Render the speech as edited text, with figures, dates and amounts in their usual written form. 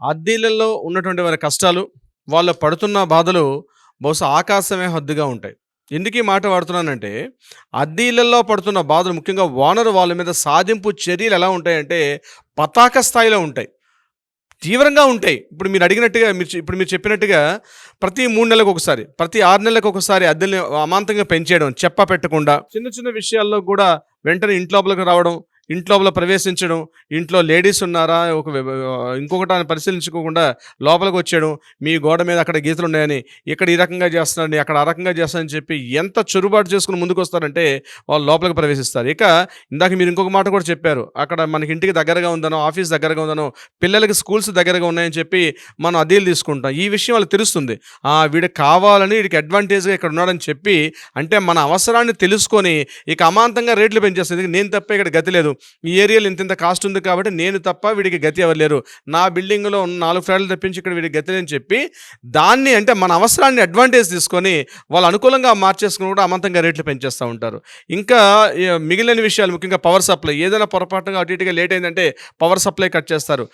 అద్దీలలో ఉన్నటువంటి వారి కష్టాలు, వాళ్ళు పడుతున్న బాధలు బహుశా ఆకాశమే హద్దుగా ఉంటాయి. ఎందుకీ మాట వాడుతున్నానంటే, అద్దీలలో పడుతున్న బాధలు ముఖ్యంగా ఓనర్ వాళ్ళ మీద సాధింపు చర్యలు ఎలా ఉంటాయంటే, పతాక స్థాయిలో ఉంటాయి. తీవ్రంగా ఉంటాయి. ఇప్పుడు మీరు అడిగినట్టుగా ఇప్పుడు మీరు చెప్పినట్టుగా ప్రతి 3 నెలలకొకసారి, ప్రతి 6 నెలలకొకసారి అద్దెల్ని అమాంతంగా పెంచేయడం చెప్పపెట్టకుండా. చిన్న చిన్న విషయాల్లో కూడా వెంటనే ఇంట్లోపలికి రావడం, ఇంట్లోపల ప్రవేశించడం, ఇంట్లో లేడీస్ ఉన్నారా ఇంకొకటి పరిశీలించుకోకుండా లోపలికొచ్చేయడం, మీ గోడ మీద అక్కడ గీతలున్నాయని, ఇక్కడ ఈ రకంగా చేస్తున్నారని, అక్కడ ఆ రకంగా చేస్తున్నారని చెప్పి ఎంత చొరబాటు చేసుకొని ముందుకొస్తారంటే వాళ్ళు లోపలికి ప్రవేశిస్తారు. ఇక ఇందాక మీరు ఇంకొక మాట కూడా చెప్పారు. అక్కడ మనకి ఇంటికి దగ్గరగా ఉందనో, ఆఫీస్ దగ్గరగా ఉందనో, పిల్లలకి స్కూల్స్ దగ్గరగా ఉన్నాయని చెప్పి మనం అద్దెలు తీసుకుంటాం. ఈ విషయం వాళ్ళకి తెలుస్తుంది. వీడికి కావాలని వీడికి అడ్వాంటేజ్‌గా ఇక్కడ ఉన్నాడని చెప్పి, అంటే మన అవసరాన్ని తెలుసుకొని ఇక అమాంతంగా రేట్లు పెంచేస్తుంది. నేను తప్ప ఇక్కడ గతి లేదు. ఈ ఏరియాలో ఇంతింత కాస్ట్ ఉంది కాబట్టి నేను తప్ప వీడికి గతి ఎవరు లేరు. నా బిల్డింగ్‌లో ఉన్న 4 ఫ్లాట్లు తప్పించి ఇక్కడ వీడికి గతి లేదని చెప్పి, దాన్ని అంటే మన అవసరాన్ని అడ్వాంటేజ్ తీసుకొని వాళ్ళు అనుకూలంగా మార్చేసుకొని కూడా అమాంతంగా రేట్లు పెంచేస్తా ఉంటారు. ఇంకా మిగిలిన విషయాలు ముఖ్యంగా పవర్ సప్లై ఏదైనా పొరపాటుగా అటు ఇటుగా లేట్ అయిందంటే పవర్ సప్లై కట్ చేస్తారు.